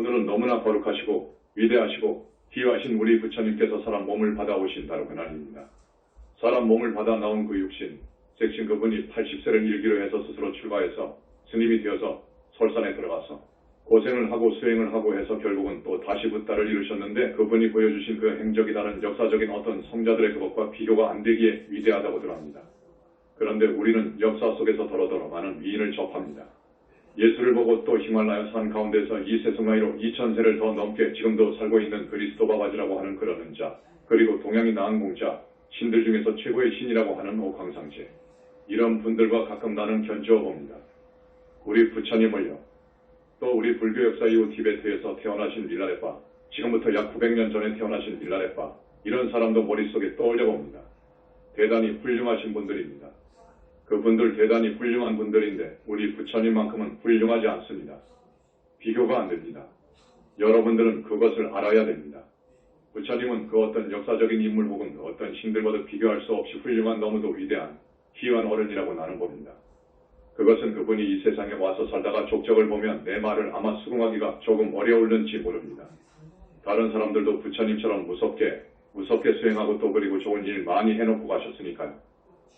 오늘은 너무나 거룩하시고 위대하시고 귀하신 우리 부처님께서 사람 몸을 받아오신 바로 그날입니다. 사람 몸을 받아 나온 그 육신, 색신 그분이 80세를 일기로 해서 스스로 출가해서 스님이 되어서 설산에 들어가서 고생을 하고 수행을 하고 해서 결국은 또 다시 붓다를 이루셨는데 그분이 보여주신 그 행적이라는 역사적인 어떤 성자들의 그것과 비교가 안 되기에 위대하다고들 합니다. 그런데 우리는 역사 속에서 더러더러 많은 위인을 접합니다. 예수를 보고 또 히말라야 산 가운데서 이 세상 나이로 2000세를 더 넘게 지금도 살고 있는 그리스도 바바지라고 하는 그러는 자, 그리고 동양이 낳은 공자, 신들 중에서 최고의 신이라고 하는 옥황상제, 이런 분들과 가끔 나는 견주어 봅니다. 우리 부처님을요, 또 우리 불교 역사 이후 티베트에서 태어나신 밀라레파, 지금부터 약 900년 전에 태어나신 밀라레파, 이런 사람도 머릿속에 떠올려 봅니다. 대단히 훌륭하신 분들입니다. 그분들 대단히 훌륭한 분들인데 우리 부처님만큼은 훌륭하지 않습니다. 비교가 안 됩니다. 여러분들은 그것을 알아야 됩니다. 부처님은 그 어떤 역사적인 인물 혹은 어떤 신들과도 비교할 수 없이 훌륭한 너무도 위대한 희한 어른이라고 나는 봅니다. 그것은 그분이 이 세상에 와서 살다가 족적을 보면 내 말을 아마 수긍하기가 조금 어려울는지 모릅니다. 다른 사람들도 부처님처럼 무섭게 수행하고 또 그리고 좋은 일 많이 해놓고 가셨으니까요.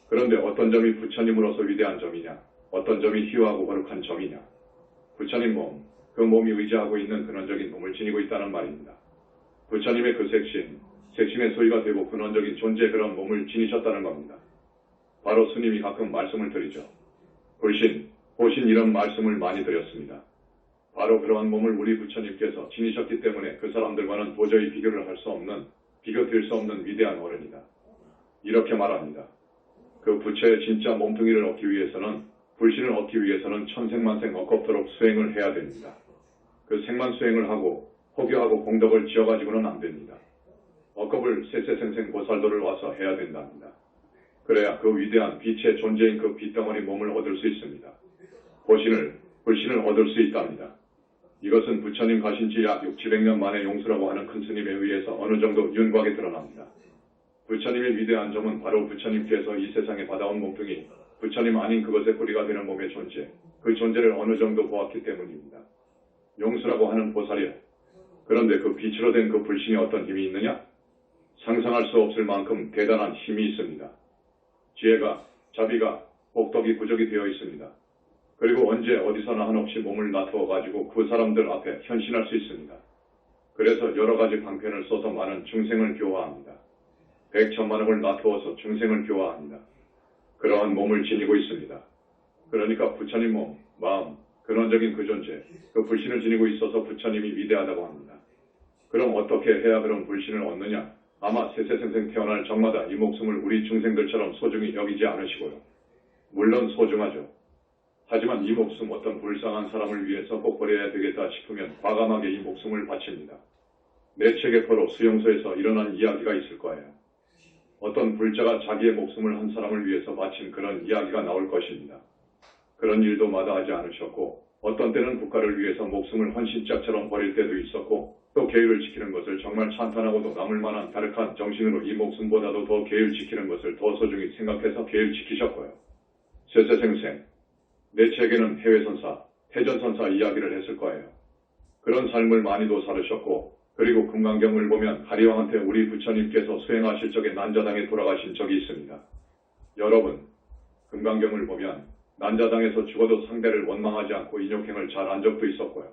그런데 어떤 점이 부처님으로서 위대한 점이냐, 어떤 점이 희화하고 거룩한 점이냐. 부처님 몸, 그 몸이 의지하고 있는 근원적인 몸을 지니고 있다는 말입니다. 부처님의 그 색신의 소유가 되고 근원적인 존재 그런 몸을 지니셨다는 겁니다. 바로 스님이 가끔 말씀을 드리죠. 불신, 보신 이런 말씀을 많이 드렸습니다. 바로 그러한 몸을 우리 부처님께서 지니셨기 때문에 그 사람들과는 도저히 비교될 수 없는 위대한 어른이다. 이렇게 말합니다. 그 부처의 진짜 몸뚱이를 얻기 위해서는, 불신을 얻기 위해서는 천생만생 억겁도록 수행을 해야 됩니다. 그 생만 수행을 하고 호교하고 공덕을 지어가지고는 안 됩니다. 억겁을 세세생생 보살도를 와서 해야 된답니다. 그래야 그 위대한 빛의 존재인 그 빛덩어리 몸을 얻을 수 있습니다. 불신을 얻을 수 있답니다. 이것은 부처님 가신 지 약 600~700년 만의 용수라고 하는 큰 스님에 의해서 어느 정도 윤곽에 드러납니다. 부처님의 위대한 점은 바로 부처님께서 이 세상에 받아온 몸뚱이, 부처님 아닌 그것의 뿌리가 되는 몸의 존재, 그 존재를 어느 정도 보았기 때문입니다. 용수라고 하는 보살이요. 그런데 그 빛으로 된 그 불신이 어떤 힘이 있느냐? 상상할 수 없을 만큼 대단한 힘이 있습니다. 지혜가, 자비가, 복덕이 부족이 되어 있습니다. 그리고 언제 어디서나 한없이 몸을 놔두어 가지고 그 사람들 앞에 현신할 수 있습니다. 그래서 여러 가지 방편을 써서 많은 중생을 교화합니다. 백천만억을 놔두어서 중생을 교화합니다. 그러한 몸을 지니고 있습니다. 그러니까 부처님 몸, 마음, 근원적인 그 존재, 그 불신을 지니고 있어서 부처님이 위대하다고 합니다. 그럼 어떻게 해야 그런 불신을 얻느냐? 아마 세세생생 태어날 적마다 이 목숨을 우리 중생들처럼 소중히 여기지 않으시고요. 물론 소중하죠. 하지만 이 목숨 어떤 불쌍한 사람을 위해서 꼭 버려야 되겠다 싶으면 과감하게 이 목숨을 바칩니다. 내 책에 포로 수용소에서 일어난 이야기가 있을 거예요. 어떤 불자가 자기의 목숨을 한 사람을 위해서 바친 그런 이야기가 나올 것입니다. 그런 일도 마다하지 않으셨고 어떤 때는 국가를 위해서 목숨을 헌신짝처럼 버릴 때도 있었고 또 계율을 지키는 것을 정말 찬탄하고도 남을 만한 다륵한 정신으로 이 목숨보다도 더 계율 지키는 것을 더 소중히 생각해서 계율 지키셨고요. 세세생생 내 책에는 해외선사, 해전선사 이야기를 했을 거예요. 그런 삶을 많이도 살으셨고 그리고 금강경을 보면 가리왕한테 우리 부처님께서 수행하실 적에 난자당에 돌아가신 적이 있습니다. 여러분, 금강경을 보면 난자당에서 죽어도 상대를 원망하지 않고 인욕행을 잘 한 적도 있었고요.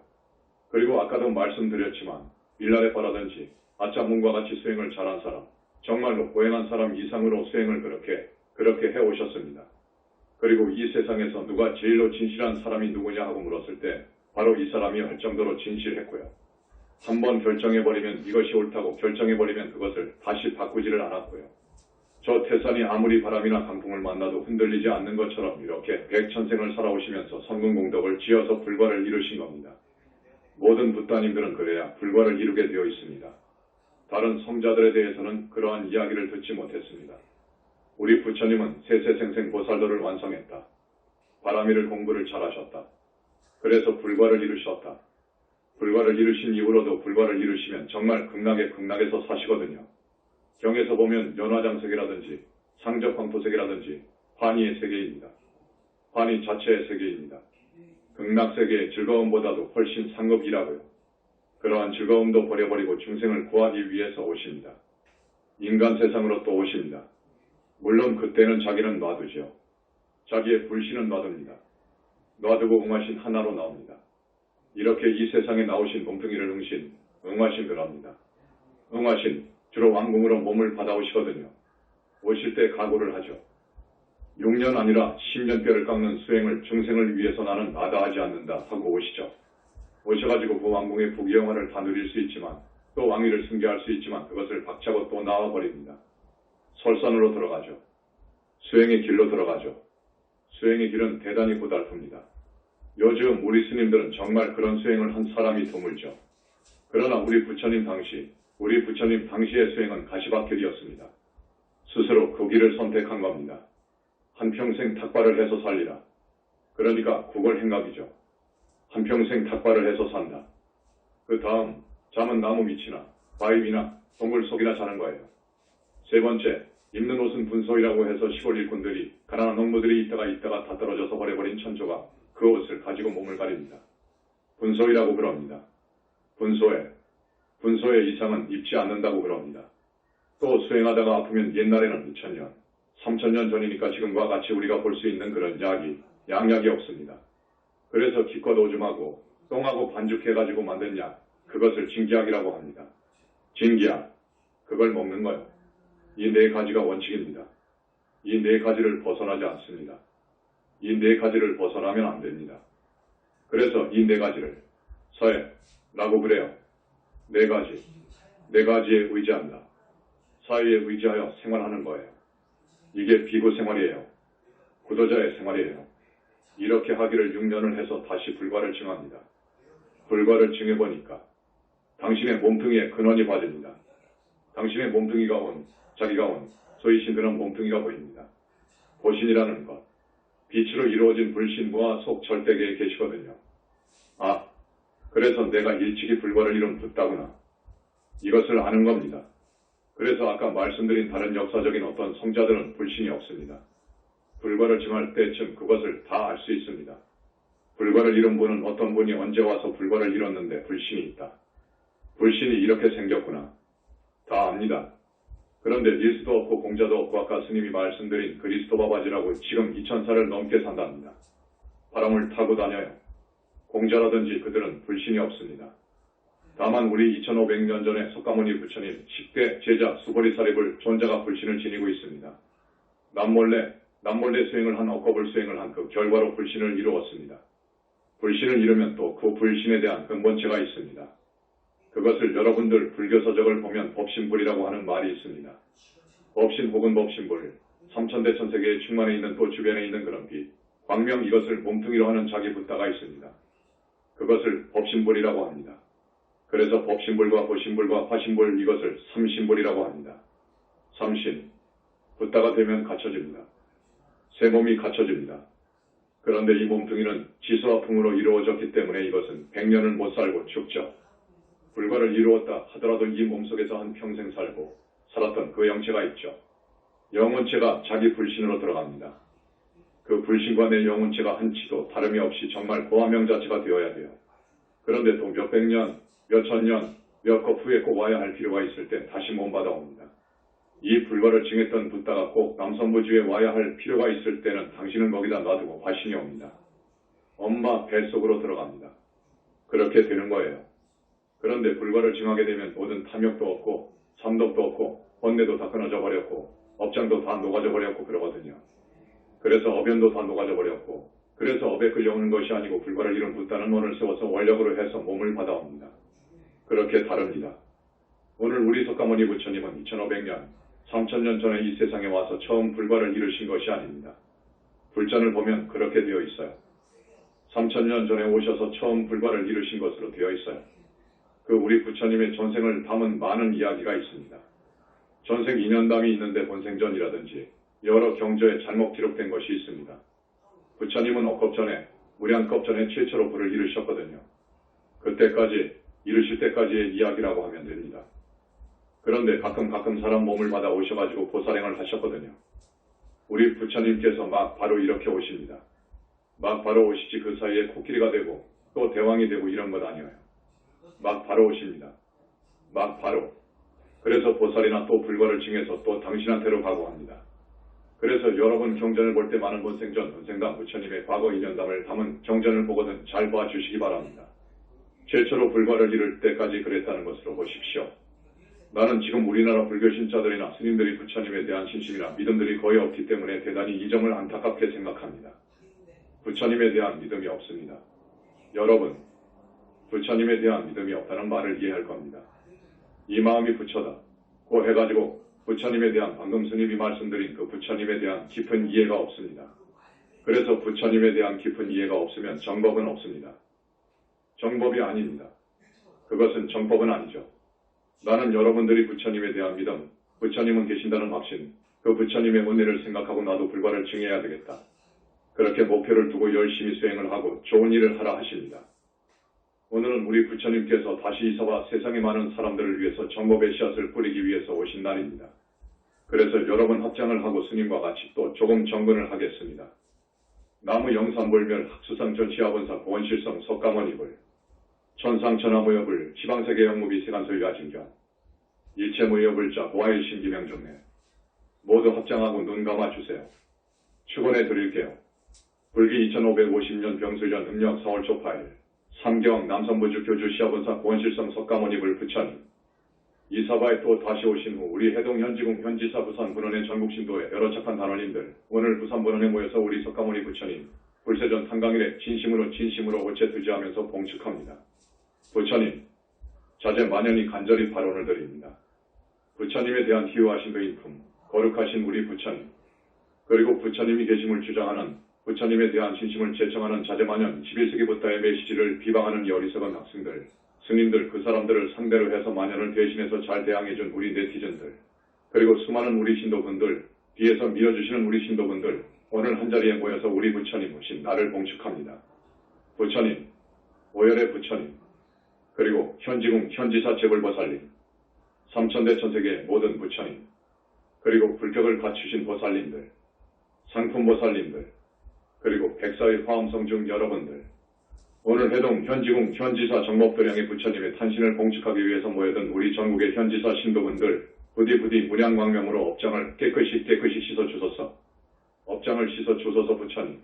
그리고 아까도 말씀드렸지만 밀라레파라든지 아짜문과 같이 수행을 잘한 사람, 정말로 고행한 사람 이상으로 수행을 그렇게 해오셨습니다. 그리고 이 세상에서 누가 제일로 진실한 사람이 누구냐 하고 물었을 때 바로 이 사람이 할 정도로 진실했고요. 한번 결정해버리면 이것이 옳다고 결정해버리면 그것을 다시 바꾸지를 않았고요. 저 태산이 아무리 바람이나 강풍을 만나도 흔들리지 않는 것처럼 이렇게 백천생을 살아오시면서 성근공덕을 지어서 불과를 이루신 겁니다. 모든 붓다님들은 그래야 불과를 이루게 되어 있습니다. 다른 성자들에 대해서는 그러한 이야기를 듣지 못했습니다. 우리 부처님은 세세생생 보살도를 완성했다. 바라미를 공부를 잘하셨다. 그래서 불과를 이루셨다. 불과를 이루신 이후로도 불과를 이루시면 정말 극락에서 사시거든요. 경에서 보면 연화장세계라든지 상적광토세계라든지 환희의 세계입니다. 환희 자체의 세계입니다. 극락세계의 즐거움보다도 훨씬 상급이라고요. 그러한 즐거움도 버려버리고 중생을 구하기 위해서 오십니다. 인간 세상으로 또 오십니다. 물론 그때는 자기는 놔두죠. 자기의 불신은 놔둡니다. 놔두고 응하신 하나로 나옵니다. 이렇게 이 세상에 나오신 몸뚱이를 응하신 그럽니다. 응하신 주로 왕궁으로 몸을 받아오시거든요. 오실 때 각오를 하죠. 6년 아니라 10년 뼈를 깎는 수행을 중생을 위해서 나는 마다하지 않는다 하고 오시죠. 오셔가지고 그 왕궁의 부귀영화를 다 누릴 수 있지만 또 왕위를 승계할 수 있지만 그것을 박차고 또 나와버립니다. 설산으로 들어가죠. 수행의 길로 들어가죠. 수행의 길은 대단히 고달픕니다. 요즘 우리 스님들은 정말 그런 수행을 한 사람이 드물죠. 그러나 우리 부처님 당시의 수행은 가시밭길이었습니다. 스스로 그 길을 선택한 겁니다. 한평생 탁발을 해서 살리라. 그러니까 국월행각이죠. 한평생 탁발을 해서 산다. 그 다음 잠은 나무 밑이나 바위나 동굴 속이나 자는 거예요. 세 번째, 입는 옷은 분소이라고 해서 시골 일꾼들이 가난한 농부들이 있다가 다 떨어져서 버려버린 천조가 그 옷을 가지고 몸을 가립니다. 분소이라고 그럽니다. 분소의 이상은 입지 않는다고 그럽니다. 또 수행하다가 아프면 옛날에는 2000년, 3000년 전이니까 지금과 같이 우리가 볼 수 있는 그런 양약이 없습니다. 그래서 기껏 오줌하고 똥하고 반죽해가지고 만든 약, 그것을 진기약이라고 합니다. 진기약, 그걸 먹는 거요. 이 네 가지가 원칙입니다. 이 네 가지를 벗어나지 않습니다. 이 네 가지를 벗어나면 안 됩니다. 그래서 이 네 가지를 서해라고 그래요. 네 가지에 의지한다. 사회에 의지하여 생활하는 거예요. 이게 비구 생활이에요. 구도자의 생활이에요. 이렇게 하기를 6년을 해서 다시 불과를 증합니다. 불과를 증해보니까 당신의 몸뚱이에 근원이 빠집니다. 당신의 자기가 온 소위 신드는 몸뚱이가 보입니다. 보신이라는 것, 빛으로 이루어진 불신부와 속절대계에 계시거든요. 아, 그래서 내가 일찍이 불과를 이룬 붓다구나. 이것을 아는 겁니다. 그래서 아까 말씀드린 다른 역사적인 어떤 성자들은 불신이 없습니다. 불과를 증할 때쯤 그것을 다 알 수 있습니다. 불과를 이룬 분은 어떤 분이 언제 와서 불과를 이뤘는데 불신이 있다. 불신이 이렇게 생겼구나. 다 압니다. 그런데 일수도 없고 공자도 없고 아까 스님이 말씀드린 그리스도 바바지라고 지금 2000살을 넘게 산답니다. 바람을 타고 다녀요. 공자라든지 그들은 불신이 없습니다. 다만 우리 2500년 전에 석가모니 부처님 10대 제자 수보리사립을 존자가 불신을 지니고 있습니다. 남몰래 수행을 한 억겁을 수행을 한 그 결과로 불신을 이루었습니다. 불신을 이루면 또 그 불신에 대한 근본체가 있습니다. 그것을 여러분들 불교서적을 보면 법신불이라고 하는 말이 있습니다. 법신 혹은 법신불, 삼천대천세계에 충만해 있는 또 주변에 있는 그런 빛, 광명 이것을 몸뚱이로 하는 자기 붓다가 있습니다. 그것을 법신불이라고 합니다. 그래서 법신불과 보신불과 화신불 이것을 삼신불이라고 합니다. 삼신, 붓다가 되면 갖춰집니다. 새 몸이 갖춰집니다. 그런데 이 몸뚱이는 지수와 풍으로 이루어졌기 때문에 이것은 100년을 못 살고 죽죠. 불과를 이루었다 하더라도 이 몸속에서 한 평생 살았던 그 영체가 있죠. 영혼체가 자기 불신으로 들어갑니다. 그 불신과 내 영혼체가 한치도 다름이 없이 정말 고화명자체가 되어야 돼요. 그런데 또 몇백 년, 몇천 년, 몇 컵 후에 꼭 와야 할 필요가 있을 때 다시 몸 받아옵니다. 이 불과를 증했던 붓다가 꼭 남선부주에 와야 할 필요가 있을 때는 당신을 거기다 놔두고 화신이 옵니다. 엄마 뱃속으로 들어갑니다. 그렇게 되는 거예요. 그런데 불과를 증하게 되면 모든 탐욕도 없고 삼독도 없고 번뇌도 다 끊어져 버렸고 업장도 다 녹아져 버렸고 그러거든요. 그래서 어변도 다 녹아져 버렸고 그래서 업에 끌려오는 것이 아니고 불과를 이룬 붓다는 원을 세워서 원력으로 해서 몸을 받아옵니다. 그렇게 다릅니다. 오늘 우리 석가모니 부처님은 2500년, 3000년 전에 이 세상에 와서 처음 불과를 이루신 것이 아닙니다. 불전을 보면 그렇게 되어 있어요. 3000년 전에 오셔서 처음 불과를 이루신 것으로 되어 있어요. 그 우리 부처님의 전생을 담은 많은 이야기가 있습니다. 전생 인연담이 있는데 본생전이라든지 여러 경조에 잘못 기록된 것이 있습니다. 부처님은 무량겁 전에 최초로 불을 이루셨거든요. 이루실 때까지의 이야기라고 하면 됩니다. 그런데 가끔 사람 몸을 받아 오셔가지고 보살행을 하셨거든요. 우리 부처님께서 막 바로 이렇게 오십니다. 막 바로 오시지 그 사이에 코끼리가 되고 또 대왕이 되고 이런 것 아니에요. 막 바로 오십니다. 막 바로. 그래서 보살이나 또 불과를 징해서 또 당신한테로 각오합니다. 그래서 여러분 경전을 볼 때 많은 본생전 본생당 부처님의 과거 인연담을 담은 경전을 보거든 잘 봐주시기 바랍니다. 최초로 불과를 이룰 때까지 그랬다는 것으로 보십시오. 나는 지금 우리나라 불교 신자들이나 스님들이 부처님에 대한 신심이나 믿음들이 거의 없기 때문에 대단히 이 점을 안타깝게 생각합니다. 부처님에 대한 믿음이 없습니다. 여러분, 부처님에 대한 믿음이 없다는 말을 이해할 겁니다. 이 마음이 부처다. 고 해가지고 부처님에 대한 방금 스님이 말씀드린 그 부처님에 대한 깊은 이해가 없습니다. 그래서 부처님에 대한 깊은 이해가 없으면 정법은 없습니다. 정법이 아닙니다. 그것은 정법은 아니죠. 나는 여러분들이 부처님에 대한 믿음, 부처님은 계신다는 확신, 그 부처님의 은혜를 생각하고 나도 불과를 증해야 되겠다. 그렇게 목표를 두고 열심히 수행을 하고 좋은 일을 하라 하십니다. 오늘은 우리 부처님께서 다시 이사와 세상의 많은 사람들을 위해서 정법의 씨앗을 뿌리기 위해서 오신 날입니다. 그래서 여러분 합장을 하고 스님과 같이 또 조금 정근을 하겠습니다. 나무 영산불멸 학수상 전치하본사 보원실성 석가모니불 천상천하무여불 시방세계 영무비 세간소유아진경 일체무여불자 보아의 신기명종래 모두 합장하고 눈 감아주세요. 축원해 드릴게요. 불기 2550년 병술년 음력 4월 초 8일 삼경 남선부주 교주 시아본사 보원실성 석가모니불 부처님 이사바에 또 다시 오신 후 우리 해동 현지궁 현지사 부산 분원의 전국 신도의 여러 착한 단원님들 오늘 부산 분원에 모여서 우리 석가모니 부처님 불세전 탄강일에 진심으로 어째 투지하면서 봉축합니다. 부처님 자제 만연히 간절히 발언을 드립니다. 부처님에 대한 희유하신 그 인품 거룩하신 우리 부처님 그리고 부처님이 계심을 주장하는 부처님에 대한 진심을 제청하는 자제만연 11세기부터의 메시지를 비방하는 이 어리석은 학생들 스님들 그 사람들을 상대로 해서 만연을 대신해서 잘 대항해준 우리 네티즌들 그리고 수많은 우리 신도분들 뒤에서 밀어주시는 우리 신도분들 오늘 한자리에 모여서 우리 부처님 오신 나를 봉축합니다. 부처님 오열의 부처님 그리고 현지궁 현지사 재불보살님 삼천대천세계 모든 부처님 그리고 불격을 갖추신 보살님들 상품보살님들 그리고 백사의 화엄성중 여러분들 오늘 해동 현지궁 현지사 정법도량의 부처님의 탄신을 봉축하기 위해서 모여든 우리 전국의 현지사 신도분들 부디 문양광명으로 업장을 깨끗이 씻어주소서. 업장을 씻어주소서 부처님.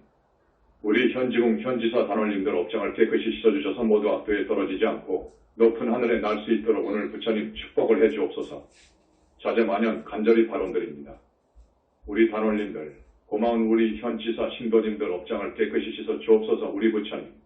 우리 현지궁 현지사 단원님들 업장을 깨끗이 씻어주셔서 모두 악도에 떨어지지 않고 높은 하늘에 날 수 있도록 오늘 부처님 축복을 해주옵소서. 자제만연 간절히 발언드립니다. 우리 단원님들 고마운 우리 현지사 신도님들 업장을 깨끗이 씻어 주옵소서. 우리 부처님.